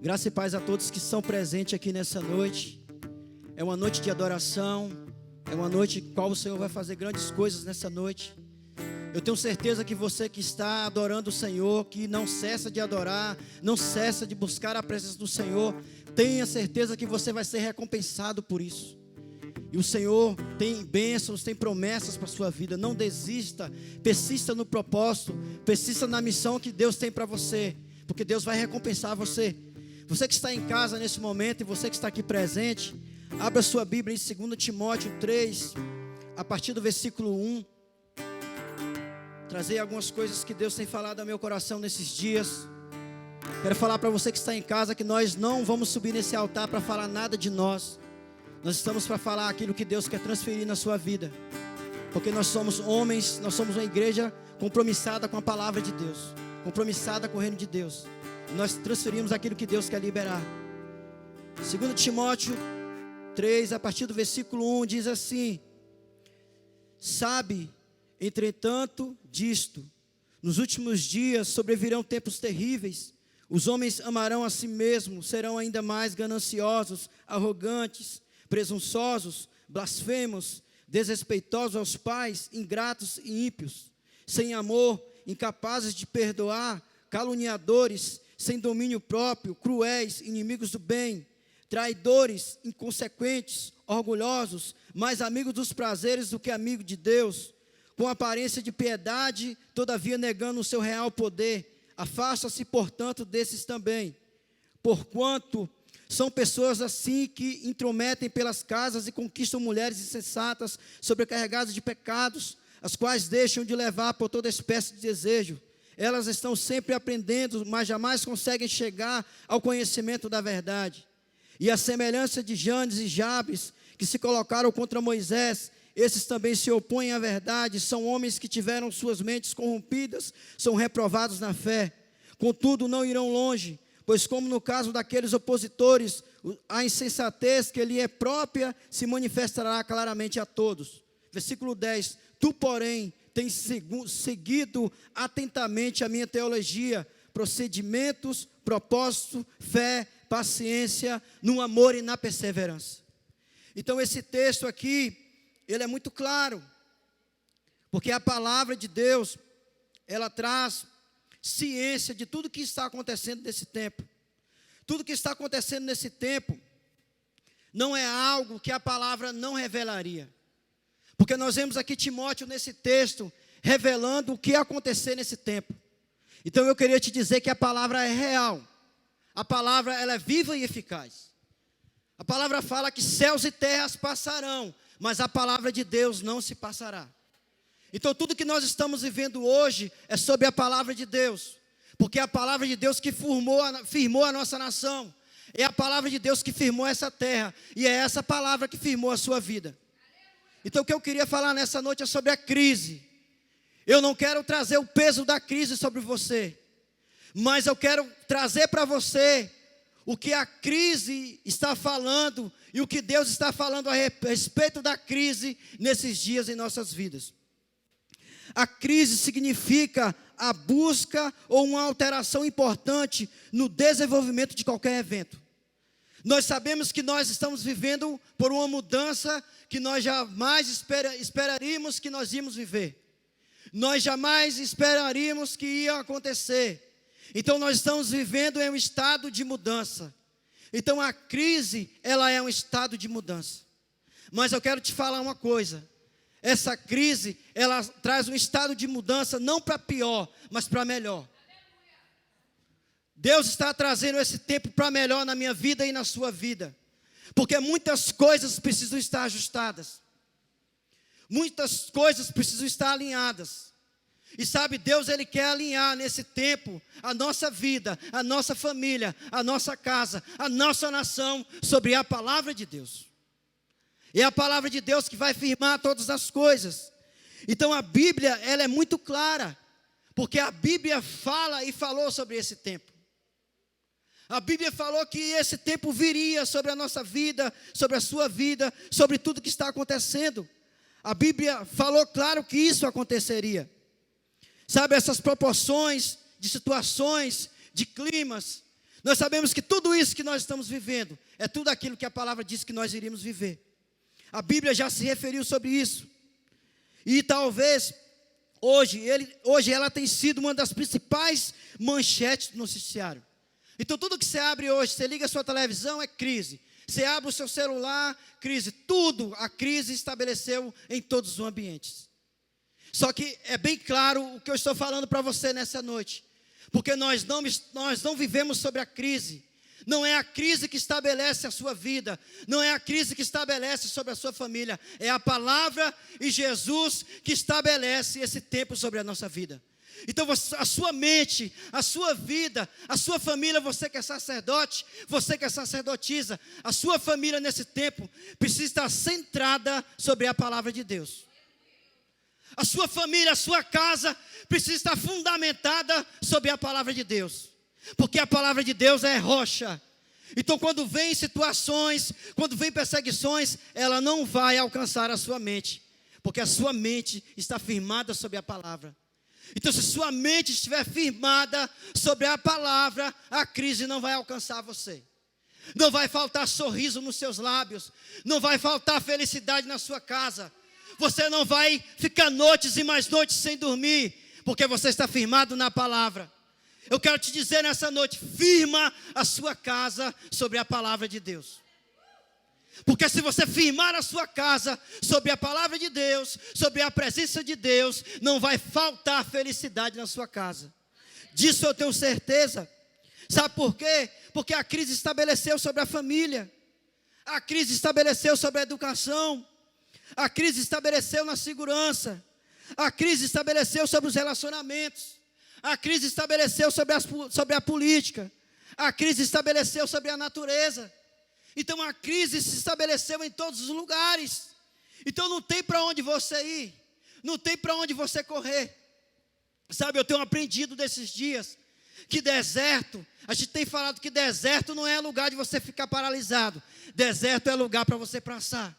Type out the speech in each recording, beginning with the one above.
Graça e paz a todos que estão presentes aqui nessa noite. É uma noite de adoração. É uma noite em qual o Senhor vai fazer grandes coisas nessa noite. Eu tenho certeza que você que está adorando o Senhor, que não cessa de adorar, não cessa de buscar a presença do Senhor, tenha certeza que você vai ser recompensado por isso. E o Senhor tem bênçãos, tem promessas para a sua vida. Não desista, persista no propósito, persista na missão que Deus tem para você, porque Deus vai recompensar você. Você que está em casa nesse momento e você que está aqui presente, abra sua Bíblia em 2 Timóteo 3, a partir do versículo 1. Trazer algumas coisas que Deus tem falado ao meu coração nesses dias. Quero falar para você que está em casa que nós não vamos subir nesse altar para falar nada de nós. Nós estamos para falar aquilo que Deus quer transferir na sua vida. Porque nós somos homens, nós somos uma igreja compromissada com a palavra de Deus, compromissada com o reino de Deus. Nós transferimos aquilo que Deus quer liberar. 2 Timóteo 3, a partir do versículo 1, diz assim: sabe, entretanto, disto, nos últimos dias sobrevirão tempos terríveis. Os homens amarão a si mesmos, serão ainda mais gananciosos, arrogantes, presunçosos, blasfemos, desrespeitosos aos pais, ingratos e ímpios, sem amor, incapazes de perdoar, caluniadores, sem domínio próprio, cruéis, inimigos do bem, traidores, inconsequentes, orgulhosos, mais amigos dos prazeres do que amigos de Deus, com aparência de piedade, todavia negando o seu real poder. Afasta-se, portanto, desses também, porquanto são pessoas assim que intrometem pelas casas e conquistam mulheres insensatas, sobrecarregadas de pecados, as quais deixam de levar por toda espécie de desejo. Elas estão sempre aprendendo, mas jamais conseguem chegar ao conhecimento da verdade. E a semelhança de Janes e Jabes, que se colocaram contra Moisés, esses também se opõem à verdade, são homens que tiveram suas mentes corrompidas, são reprovados na fé. Contudo, não irão longe, pois como no caso daqueles opositores, a insensatez que lhe é própria se manifestará claramente a todos. Versículo 10, tu, porém, tens seguido atentamente a minha teologia, procedimentos, propósito, fé, paciência, no amor e na perseverança. Então esse texto aqui, ele é muito claro, porque a palavra de Deus, ela traz ciência de tudo que está acontecendo nesse tempo. Tudo que está acontecendo nesse tempo não é algo que a palavra não revelaria. Porque nós vemos aqui Timóteo nesse texto revelando o que ia acontecer nesse tempo. Então eu queria te dizer que a palavra é real. A palavra, ela é viva e eficaz. A palavra fala que céus e terras passarão, mas a palavra de Deus não se passará. Então tudo que nós estamos vivendo hoje é sobre a palavra de Deus, porque é a palavra de Deus que firmou a nossa nação, é a palavra de Deus que firmou essa terra, e é essa palavra que firmou a sua vida. Então o que eu queria falar nessa noite é sobre a crise. Eu não quero trazer o peso da crise sobre você, mas eu quero trazer para você o que a crise está falando e o que Deus está falando a respeito da crise nesses dias em nossas vidas. A crise significa a busca ou uma alteração importante no desenvolvimento de qualquer evento. Nós sabemos que nós estamos vivendo por uma mudança que nós jamais esperaríamos que nós íamos viver. Nós jamais esperaríamos que ia acontecer. Então nós estamos vivendo em um estado de mudança. Então a crise, ela é um estado de mudança. Mas eu quero te falar uma coisa. Essa crise, ela traz um estado de mudança não para pior, mas para melhor. Deus está trazendo esse tempo para melhor na minha vida e na sua vida. Porque muitas coisas precisam estar ajustadas. Muitas coisas precisam estar alinhadas. E sabe, Deus, Ele quer alinhar nesse tempo a nossa vida, a nossa família, a nossa casa, a nossa nação sobre a palavra de Deus. É a palavra de Deus que vai firmar todas as coisas. Então a Bíblia, ela é muito clara, porque a Bíblia fala e falou sobre esse tempo. A Bíblia falou que esse tempo viria sobre a nossa vida, sobre a sua vida, sobre tudo que está acontecendo. A Bíblia falou claro que isso aconteceria. Sabe, essas proporções de situações, de climas, Nós sabemos que tudo isso que nós estamos vivendo é tudo aquilo que a palavra disse que nós iríamos viver. A Bíblia já se referiu sobre isso. E talvez hoje ela tem sido uma das principais manchetes do noticiário. Então tudo que você abre hoje, você liga a sua televisão, é crise. Você abre o seu celular, crise. Tudo a crise estabeleceu em todos os ambientes. Só que é bem claro o que eu estou falando para você nessa noite. Porque nós não vivemos sobre a crise. Não é a crise que estabelece a sua vida. Não é a crise que estabelece sobre a sua família. É a palavra e Jesus que estabelece esse tempo sobre a nossa vida. Então a sua mente, a sua vida, a sua família, você que é sacerdote, você que é sacerdotisa, a sua família nesse tempo precisa estar centrada sobre a palavra de Deus. A sua família, a sua casa precisa estar fundamentada sobre a palavra de Deus. Porque a palavra de Deus é rocha. Então quando vem situações, quando vem perseguições, ela não vai alcançar a sua mente. Porque a sua mente está firmada sobre a palavra. Então se sua mente estiver firmada sobre a palavra, a crise não vai alcançar você. Não vai faltar sorriso nos seus lábios. Não vai faltar felicidade na sua casa. Você não vai ficar noites e mais noites sem dormir, porque você está firmado na palavra. Eu quero te dizer nessa noite, firma a sua casa sobre a palavra de Deus. Porque se você firmar a sua casa sobre a palavra de Deus, sobre a presença de Deus, não vai faltar felicidade na sua casa. Disso eu tenho certeza. Sabe por quê? Porque a crise estabeleceu sobre a família. A crise estabeleceu sobre a educação. A crise estabeleceu na segurança. A crise estabeleceu sobre os relacionamentos. A crise estabeleceu sobre a política. A crise estabeleceu sobre a natureza. Então a crise se estabeleceu em todos os lugares. Então não tem para onde você ir. Não tem para onde você correr. Sabe, eu tenho aprendido desses dias que deserto, a gente tem falado que deserto não é lugar de você ficar paralisado. Deserto é lugar para você passar.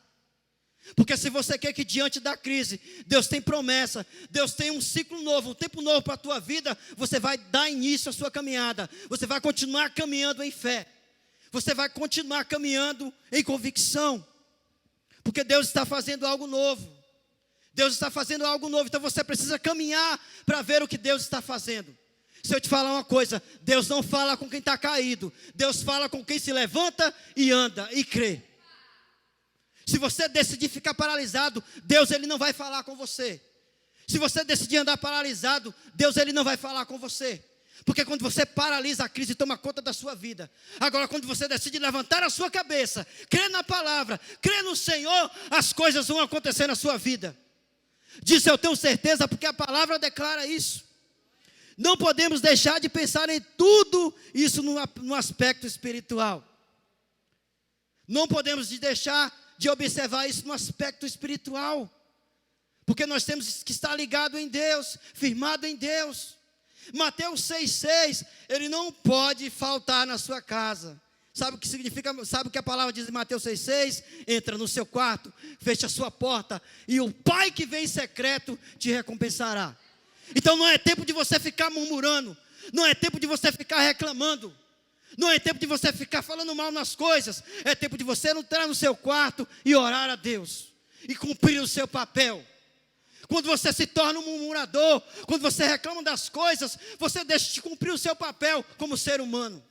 Porque se você quer que diante da crise, Deus tem promessa, Deus tem um ciclo novo, um tempo novo para a tua vida, você vai dar início à sua caminhada, você vai continuar caminhando em fé, você vai continuar caminhando em convicção, porque Deus está fazendo algo novo, Deus está fazendo algo novo, então você precisa caminhar para ver o que Deus está fazendo. Se eu te falar uma coisa, Deus não fala com quem está caído, Deus fala com quem se levanta e anda e crê. Se você decidir ficar paralisado, Deus ele não vai falar com você. Se você decidir andar paralisado, Deus ele não vai falar com você. Porque quando você paralisa, a crise toma conta da sua vida. Agora quando você decide levantar a sua cabeça, crer na palavra, crer no Senhor, as coisas vão acontecer na sua vida. Disso eu tenho certeza, porque a palavra declara isso. Não podemos deixar de pensar em tudo isso no aspecto espiritual. Não podemos deixar de observar isso no aspecto espiritual, porque nós temos que estar ligado em Deus, firmado em Deus. Mateus 6,6, ele não pode faltar na sua casa. Sabe o que significa? Sabe o que a palavra diz em Mateus 6,6? Entra no seu quarto, fecha a sua porta, e o Pai que vem em secreto te recompensará. Então não é tempo de você ficar murmurando, não é tempo de você ficar reclamando, não é tempo de você ficar falando mal nas coisas. É tempo de você entrar no seu quarto e orar a Deus e cumprir o seu papel. Quando você se torna um murmurador, quando você reclama das coisas, você deixa de cumprir o seu papel como ser humano.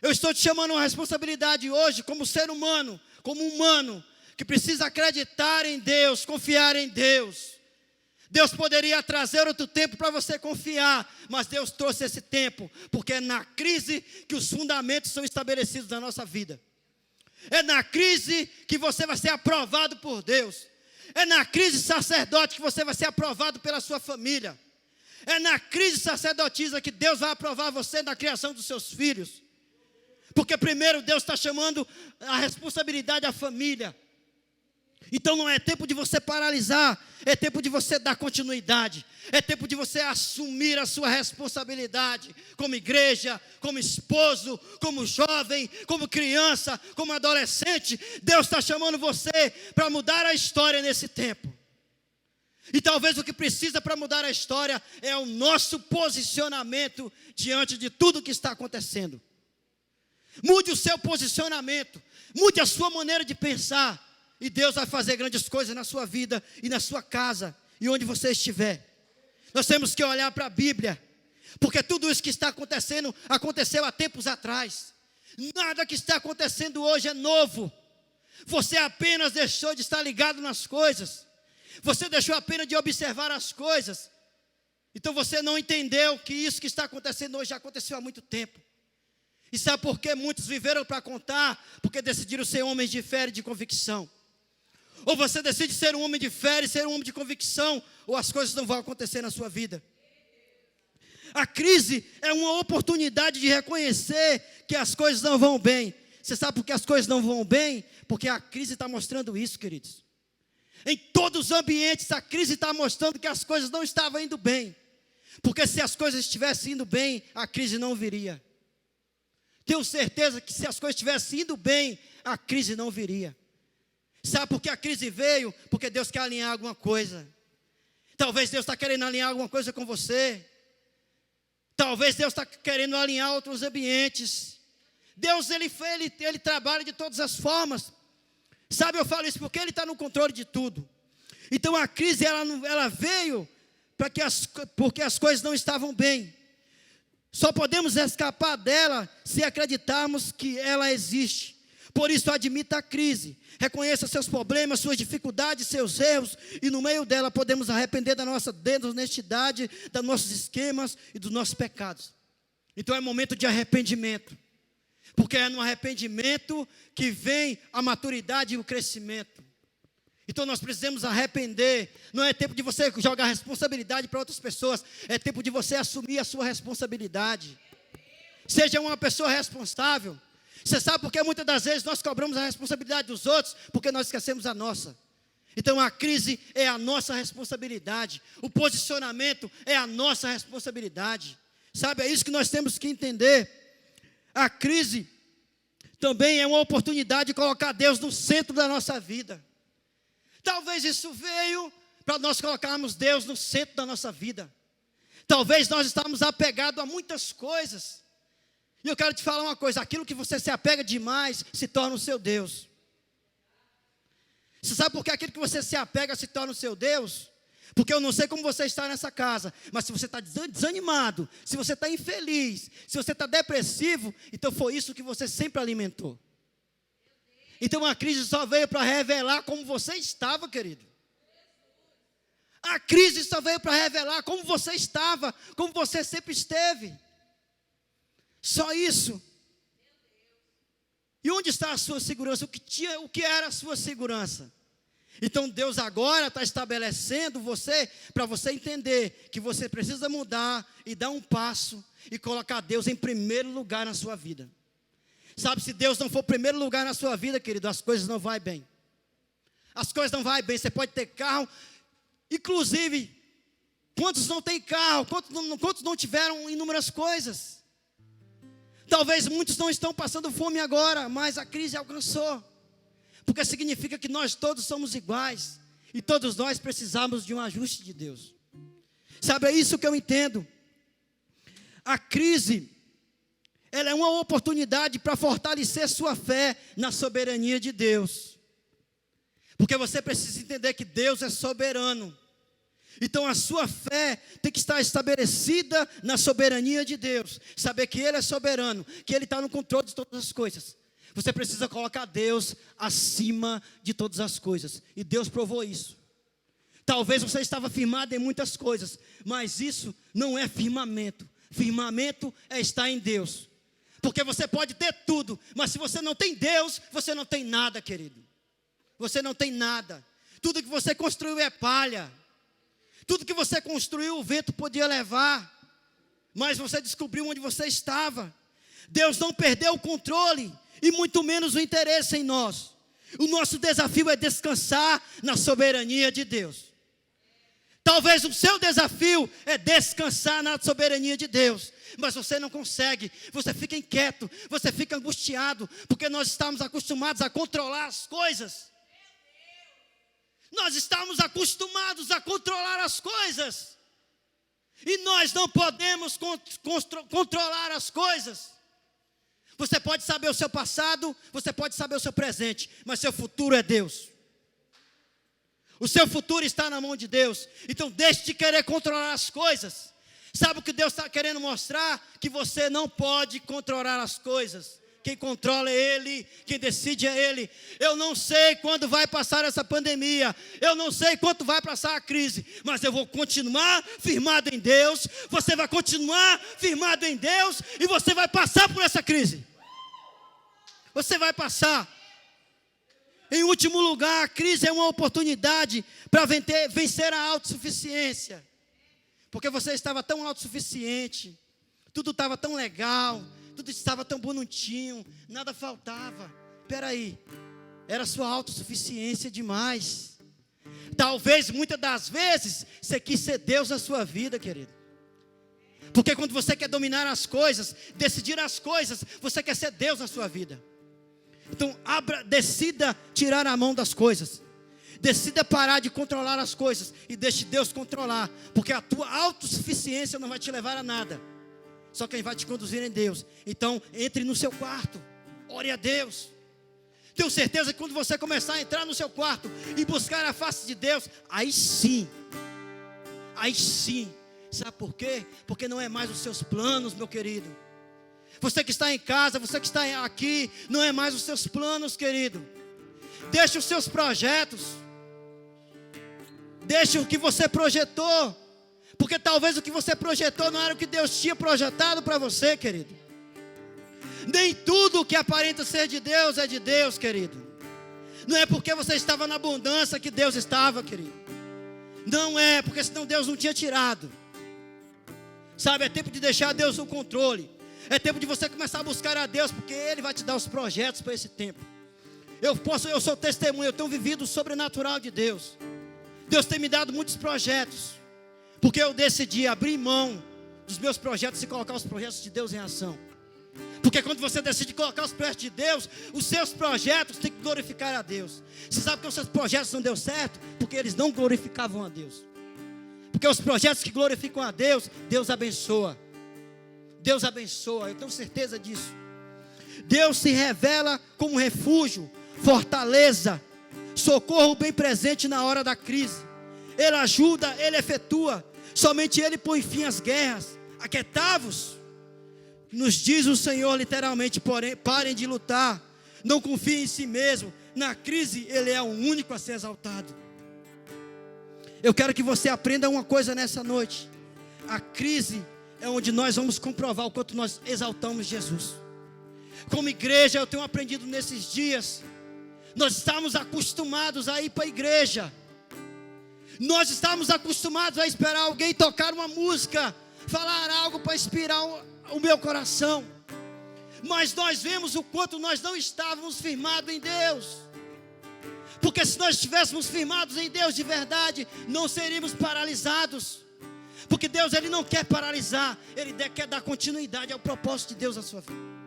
Eu estou te chamando uma responsabilidade hoje como ser humano, como humano, que precisa acreditar em Deus, confiar em Deus. Deus poderia trazer outro tempo para você confiar, mas Deus trouxe esse tempo, porque é na crise que os fundamentos são estabelecidos na nossa vida. É na crise que você vai ser aprovado por Deus. É na crise sacerdote que você vai ser aprovado pela sua família. É na crise sacerdotisa que Deus vai aprovar você na criação dos seus filhos. Porque primeiro Deus está chamando a responsabilidade à família. Então não é tempo de você paralisar, é tempo de você dar continuidade, é tempo de você assumir a sua responsabilidade como igreja, como esposo, como jovem, como criança, como adolescente. Deus está chamando você para mudar a história nesse tempo. E talvez o que precisa para mudar a história é o nosso posicionamento diante de tudo que está acontecendo. Mude o seu posicionamento. Mude a sua maneira de pensar. E Deus vai fazer grandes coisas na sua vida e na sua casa e onde você estiver. Nós temos que olhar para a Bíblia, porque tudo isso que está acontecendo, aconteceu há tempos atrás. Nada que está acontecendo hoje é novo. Você apenas deixou de estar ligado nas coisas. Você deixou apenas de observar as coisas. Então você não entendeu que isso que está acontecendo hoje já aconteceu há muito tempo. E sabe por que muitos viveram para contar? Porque decidiram ser homens de fé e de convicção. Ou você decide ser um homem de fé e ser um homem de convicção, ou as coisas não vão acontecer na sua vida. A crise é uma oportunidade de reconhecer que as coisas não vão bem. Você sabe por que as coisas não vão bem? Porque a crise está mostrando isso, queridos. Em todos os ambientes, a crise está mostrando que as coisas não estavam indo bem. Porque se as coisas estivessem indo bem, a crise não viria. Tenho certeza que se as coisas estivessem indo bem, a crise não viria. Sabe por que a crise veio? Porque Deus quer alinhar alguma coisa. Talvez Deus está querendo alinhar alguma coisa com você. Talvez Deus está querendo alinhar outros ambientes. Deus, ele trabalha de todas as formas. Sabe, eu falo isso porque Ele está no controle de tudo. Então a crise, ela veio porque as coisas não estavam bem. Só podemos escapar dela se acreditarmos que ela existe. Por isso, admita a crise, reconheça seus problemas, suas dificuldades, seus erros, e no meio dela podemos arrepender da nossa desonestidade, dos nossos esquemas e dos nossos pecados. Então é momento de arrependimento, porque é no arrependimento que vem a maturidade e o crescimento. Então nós precisamos arrepender. Não é tempo de você jogar responsabilidade para outras pessoas, é tempo de você assumir a sua responsabilidade. Seja uma pessoa responsável. Você sabe por que muitas das vezes nós cobramos a responsabilidade dos outros? Porque nós esquecemos a nossa. Então a crise é a nossa responsabilidade. O posicionamento é a nossa responsabilidade. Sabe, é isso que nós temos que entender. A crise também é uma oportunidade de colocar Deus no centro da nossa vida. Talvez isso veio para nós colocarmos Deus no centro da nossa vida. Talvez nós estamos apegados a muitas coisas. E eu quero te falar uma coisa, aquilo que você se apega demais se torna o seu Deus. Você sabe por que aquilo que você se apega se torna o seu Deus? Porque eu não sei como você está nessa casa, mas se você está desanimado, se você está infeliz, se você está depressivo, então foi isso que você sempre alimentou. Então a crise só veio para revelar como você estava, querido. A crise só veio para revelar como você estava, como você sempre esteve. Só isso. E onde está a sua segurança? O que era a sua segurança? Então Deus agora está estabelecendo você, para você entender que você precisa mudar e dar um passo e colocar Deus em primeiro lugar na sua vida. Sabe, se Deus não for primeiro lugar na sua vida, querido, as coisas não vão bem. As coisas não vão bem. Você pode ter carro, inclusive, quantos não têm carro, quantos não tiveram inúmeras coisas? Talvez muitos não estão passando fome agora, mas a crise alcançou. Porque significa que nós todos somos iguais. E todos nós precisamos de um ajuste de Deus. Sabe, é isso que eu entendo. A crise, ela é uma oportunidade para fortalecer sua fé na soberania de Deus. Porque você precisa entender que Deus é soberano. Então a sua fé tem que estar estabelecida na soberania de Deus. Saber que Ele é soberano, que Ele está no controle de todas as coisas. Você precisa colocar Deus acima de todas as coisas. E Deus provou isso. Talvez você estava firmado em muitas coisas, mas isso não é firmamento. Firmamento é estar em Deus. Porque você pode ter tudo, mas se você não tem Deus, você não tem nada, querido. Você não tem nada. Tudo que você construiu é palha. Tudo que você construiu, o vento podia levar. Mas você descobriu onde você estava. Deus não perdeu o controle e muito menos o interesse em nós. O nosso desafio é descansar na soberania de Deus. Talvez o seu desafio é descansar na soberania de Deus, mas você não consegue, você fica inquieto, você fica angustiado, porque nós estamos acostumados a controlar as coisas. Nós estamos acostumados a controlar as coisas, e nós não podemos controlar as coisas. Você pode saber o seu passado, você pode saber o seu presente, mas seu futuro é Deus. O seu futuro está na mão de Deus. Então deixe de querer controlar as coisas. Sabe o que Deus está querendo mostrar? Que você não pode controlar as coisas. Quem controla é Ele, quem decide é Ele. Eu não sei quando vai passar essa pandemia, eu não sei quanto vai passar a crise, mas eu vou continuar firmado em Deus, você vai continuar firmado em Deus, e você vai passar por essa crise. Você vai passar. Em último lugar, a crise é uma oportunidade para vencer a autossuficiência. Porque você estava tão autossuficiente, tudo estava tão legal, tudo estava tão bonitinho, nada faltava. Espera aí, era sua autossuficiência demais. Talvez, muitas das vezes, você quis ser Deus na sua vida, querido. Porque quando você quer dominar as coisas, decidir as coisas, você quer ser Deus na sua vida. Então, decida tirar a mão das coisas. Decida parar de controlar as coisas e deixe Deus controlar. Porque a tua autossuficiência não vai te levar a nada. Só quem vai te conduzir é Deus. Então, entre no seu quarto, ore a Deus. Tenho certeza que quando você começar a entrar no seu quarto e buscar a face de Deus, aí sim. Sabe por quê? Porque não é mais os seus planos, meu querido. Você que está em casa, você que está aqui, não é mais os seus planos, querido. Deixe os seus projetos. Deixe o que você projetou. Porque talvez o que você projetou não era o que Deus tinha projetado para você, querido. Nem tudo que aparenta ser de Deus é de Deus, querido. Não é porque você estava na abundância que Deus estava, querido. Não é, porque senão Deus não tinha tirado. Sabe, é tempo de deixar Deus no controle. É tempo de você começar a buscar a Deus, porque Ele vai te dar os projetos para esse tempo. Eu sou testemunha, eu tenho vivido o sobrenatural de Deus. Deus tem me dado muitos projetos, porque eu decidi abrir mão dos meus projetos e colocar os projetos de Deus em ação. Porque quando você decide colocar os projetos de Deus, os seus projetos têm que glorificar a Deus. Você sabe que os seus projetos não deu certo? Porque eles não glorificavam a Deus. Porque os projetos que glorificam a Deus, Deus abençoa. Deus abençoa, eu tenho certeza disso. Deus se revela como refúgio, fortaleza, socorro bem presente na hora da crise. Ele ajuda, Ele efetua. Somente Ele põe fim às guerras. Aquietai-vos, nos diz o Senhor literalmente, porém, parem de lutar. Não confiem em si mesmo. Na crise Ele é o único a ser exaltado. Eu quero que você aprenda uma coisa nessa noite. A crise é onde nós vamos comprovar o quanto nós exaltamos Jesus. Como igreja, eu tenho aprendido nesses dias. Nós estamos acostumados a ir para a igreja. Nós estamos acostumados a esperar alguém tocar uma música, falar algo para inspirar o meu coração. Mas nós vemos o quanto nós não estávamos firmados em Deus. Porque se nós estivéssemos firmados em Deus de verdade, não seríamos paralisados. Porque Deus, Ele não quer paralisar, Ele quer dar continuidade ao propósito de Deus na sua vida.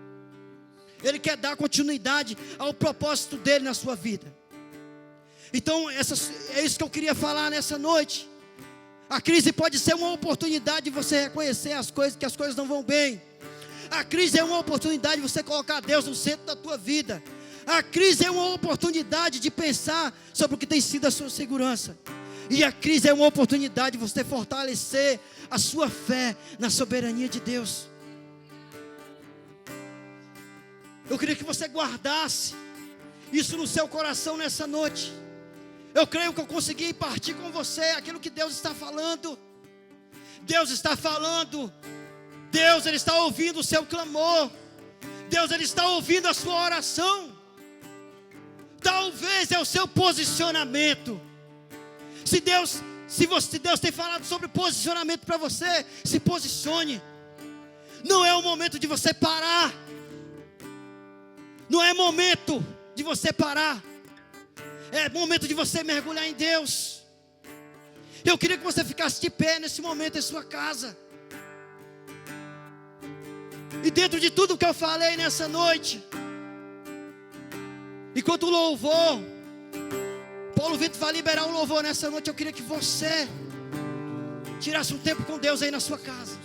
Ele quer dar continuidade ao propósito dEle na sua vida. Então, é isso que eu queria falar nessa noite. A crise pode ser uma oportunidade de você reconhecer que as coisas não vão bem. A crise é uma oportunidade de você colocar Deus no centro da tua vida. A crise é uma oportunidade de pensar sobre o que tem sido a sua segurança. E a crise é uma oportunidade de você fortalecer a sua fé na soberania de Deus. Eu queria que você guardasse isso no seu coração nessa noite. Eu creio que eu consegui partir com você aquilo que Deus está falando. Deus está falando. Deus, Ele está ouvindo o seu clamor. Deus, Ele está ouvindo a sua oração. Talvez é o seu posicionamento. Se Deus tem falado sobre posicionamento para você, se posicione. Não é o momento de você parar. Não é momento de você parar. É momento de você mergulhar em Deus. Eu queria que você ficasse de pé nesse momento em sua casa. E dentro de tudo que eu falei nessa noite, enquanto o louvor, Paulo Vitor vai liberar o louvor nessa noite, eu queria que você tirasse um tempo com Deus aí na sua casa.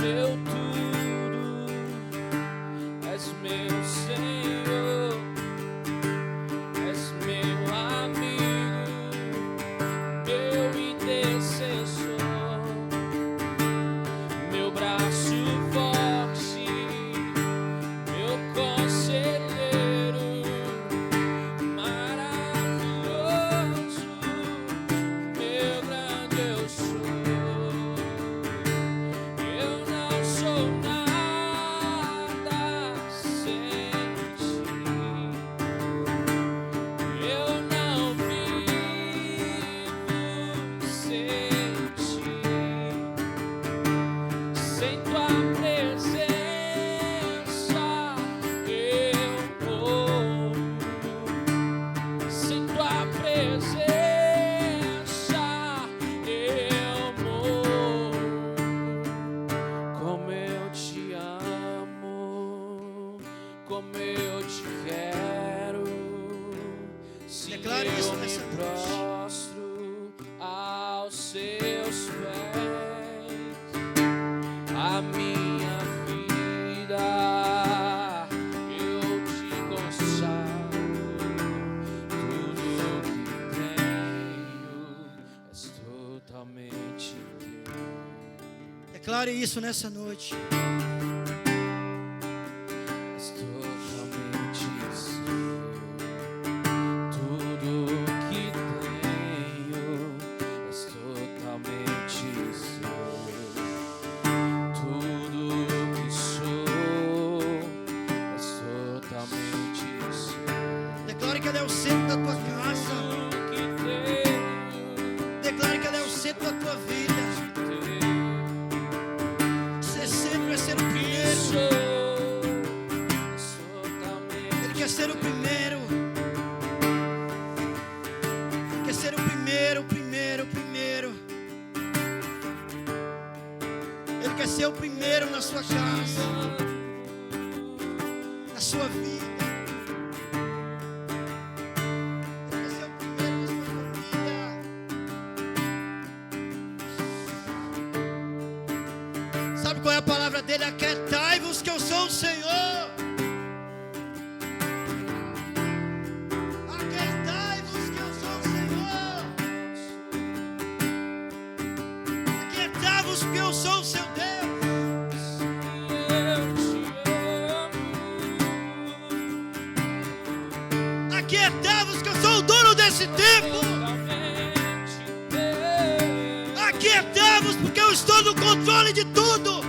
meu tudo, és meu Senhor, és meu amigo, meu intercessor, meu braço forte, meu conselheiro, maravilhoso, meu grande eu sou. Eu não sou nada sem ti. Eu não vivo sem ti. Sem tua presença eu morro. Sem tua presença eu morro. Como eu te amo, como eu te quero. Sim, Declare isso eu me nessa noite. prostro aos seus pés. A minha vida eu te consagro. Tudo que tenho és totalmente teu. Declare isso nessa noite. És totalmente seu. Tudo que tenho és totalmente seu. Tudo que sou és totalmente seu. Declare que Ele é o centro da tua casa. Tudo que tenho Declare que Ele é o centro da tua vida. Ser sempre é ser o primeiro. sou és totalmente. Ele quer ser o primeiro. Quer ser o primeiro, o primeiro, o primeiro. Ele quer ser o primeiro na sua casa, na sua vida. Ele quer ser o primeiro na sua família. Sabe qual é a palavra dele? Aquietai-vos que eu sou o Senhor. Aquietai-vos que eu sou o Senhor. Aquietai-vos que eu sou o seu Deus. Aquietai-vos que eu sou o dono desse tempo. Aquietai-vos porque eu estou no controle de tudo.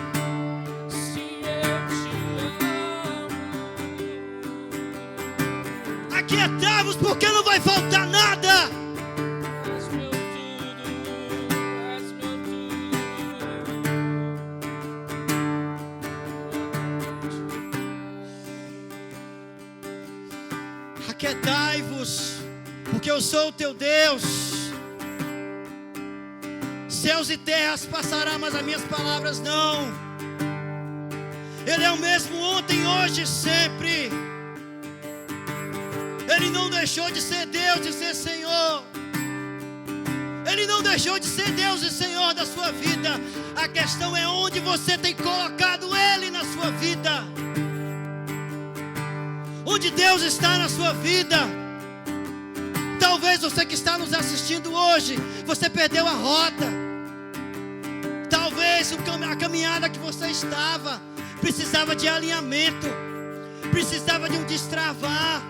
Aquietai-vos porque não vai faltar nada. Aquietai-vos porque eu sou o teu Deus. Céus e terras passarão, mas as minhas palavras não. Ele é o mesmo ontem, hoje e sempre. Ele não deixou de ser Deus e ser Senhor. Ele não deixou de ser Deus e Senhor da sua vida. A questão é onde você tem colocado Ele na sua vida. Onde Deus está na sua vida. Talvez você que está nos assistindo hoje, você perdeu a rota. Talvez a caminhada que você estava precisava de alinhamento, precisava de um destravar.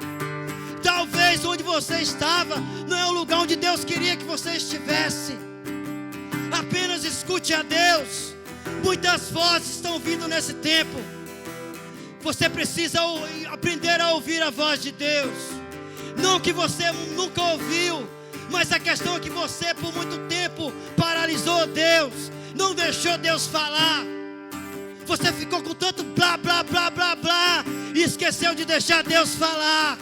Talvez onde você estava não é o lugar onde Deus queria que você estivesse. Apenas escute a Deus. Muitas vozes estão vindo nesse tempo. Você precisa aprender a ouvir a voz de Deus. Não que você nunca ouviu, mas a questão é que você por muito tempo paralisou Deus, não deixou Deus falar. Você ficou com tanto blá, blá, blá, blá, blá e esqueceu de deixar Deus falar.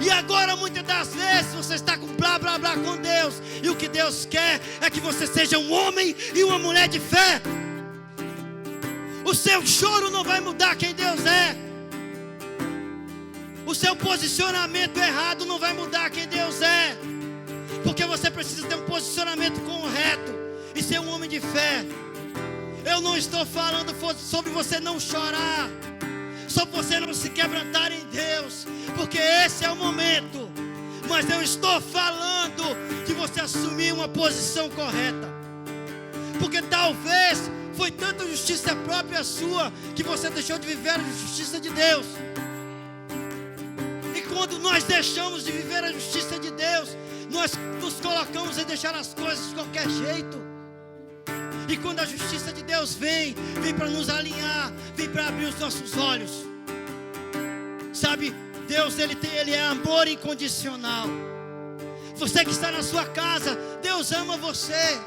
E agora muitas das vezes você está com blá, blá, blá com Deus. E o que Deus quer é que você seja um homem e uma mulher de fé. O seu choro não vai mudar quem Deus é. O seu posicionamento errado não vai mudar quem Deus é. Porque você precisa ter um posicionamento correto e ser um homem de fé. Eu não estou falando sobre você não chorar, sobre você não se quebrantar em Deus, porque esse é o momento. Mas eu estou falando de você assumir uma posição correta, porque talvez foi tanta justiça própria sua que você deixou de viver a justiça de Deus. E quando nós deixamos de viver a justiça de Deus, nós nos colocamos em deixar as coisas de qualquer jeito. E quando a justiça de Deus vem para nos alinhar, vem para abrir os nossos olhos. Sabe, Deus ele é amor incondicional. Você que está na sua casa, Deus ama você.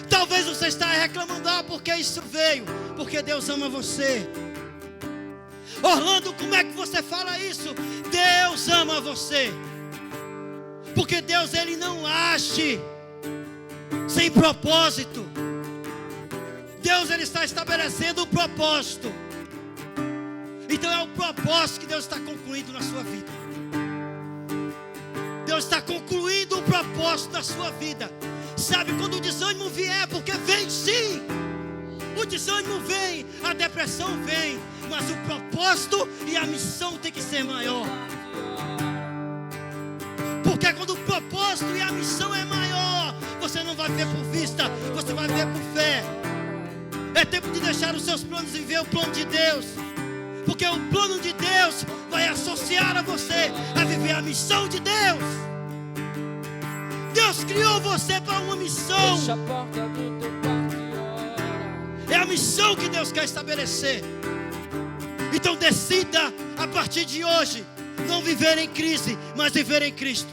Talvez você está reclamando, porque isso veio, porque Deus ama você. Orlando, como é que você fala isso? Deus ama você. Porque Deus ele não age sem propósito. Deus ele está estabelecendo um propósito. Então é o propósito que Deus está concluindo na sua vida. Deus está concluindo o propósito da sua vida. Sabe, quando o desânimo vier, porque vem sim. O desânimo vem, a depressão vem, mas o propósito e a missão tem que ser maior. Porque quando o propósito e a missão é maior, você não vai ver por vista, você vai ver por fé. É tempo de deixar os seus planos e ver o plano de Deus. Porque o plano de Deus vai associar a você a viver a missão de Deus. Deus criou você para uma missão. Fecha a porta do teu quarto e ora. É a missão que Deus quer estabelecer. Então decida a partir de hoje não viver em crise, mas viver em Cristo.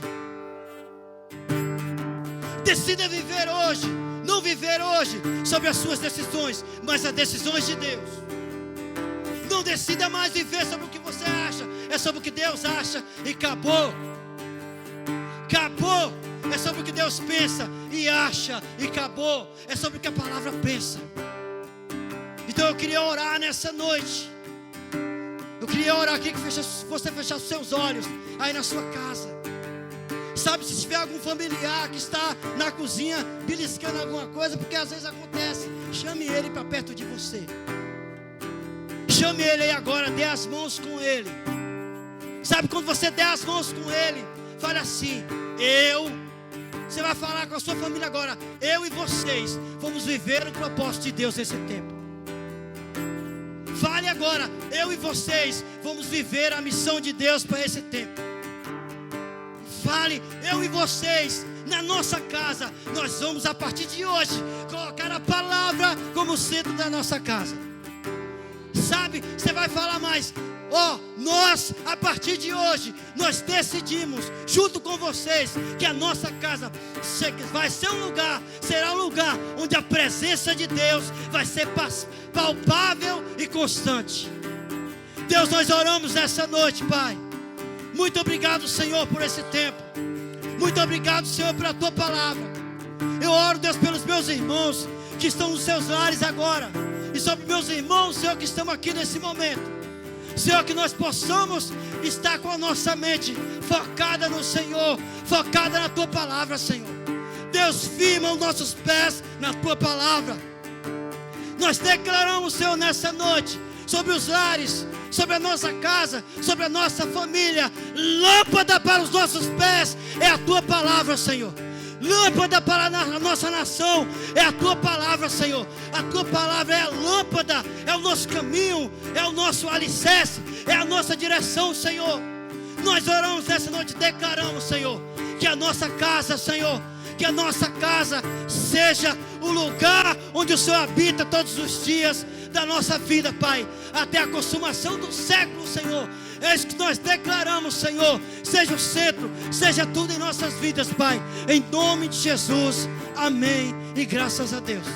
Decida viver hoje, não viver hoje sobre as suas decisões, mas as decisões de Deus. Não decida mais viver sobre o que você acha, é sobre o que Deus acha e acabou. Acabou. É sobre o que Deus pensa e acha e acabou. É sobre o que a palavra pensa. Então eu queria orar nessa noite. Eu queria orar aqui que você fechar os seus olhos aí na sua casa. Sabe, se tiver algum familiar que está na cozinha beliscando alguma coisa, porque às vezes acontece, chame ele para perto de você. Chame ele aí agora, dê as mãos com ele. Sabe, quando você der as mãos com ele, fale assim: você vai falar com a sua família agora, eu e vocês vamos viver o propósito de Deus nesse tempo. Fale agora, eu e vocês vamos viver a missão de Deus para esse tempo. Fale, eu e vocês, na nossa casa, nós vamos a partir de hoje colocar a palavra como centro da nossa casa. Sabe, você vai falar mais: nós, a partir de hoje, nós decidimos, junto com vocês, que a nossa casa vai ser será um lugar onde a presença de Deus vai ser palpável e constante. Deus, nós oramos nessa noite, Pai. Muito obrigado, Senhor, por esse tempo. Muito obrigado, Senhor, pela Tua palavra. Eu oro, Deus, pelos meus irmãos que estão nos seus lares agora, e sobre meus irmãos, Senhor, que estão aqui nesse momento. Senhor, que nós possamos estar com a nossa mente focada no Senhor, focada na Tua palavra, Senhor. Deus, firma os nossos pés na Tua palavra. Nós declaramos, Senhor, nessa noite, sobre os lares, sobre a nossa casa, sobre a nossa família, lâmpada para os nossos pés é a Tua palavra, Senhor. Lâmpada para a nossa nação é a Tua palavra, Senhor. A Tua palavra é a lâmpada, é o nosso caminho, é o nosso alicerce, é a nossa direção, Senhor. Nós oramos nessa noite, declaramos, Senhor, que a nossa casa, Senhor, que a nossa casa seja o lugar onde o Senhor habita todos os dias da nossa vida, Pai, até a consumação do século, Senhor. É isso que nós declaramos, Senhor. Seja o centro, seja tudo em nossas vidas, Pai. Em nome de Jesus, amém. E graças a Deus.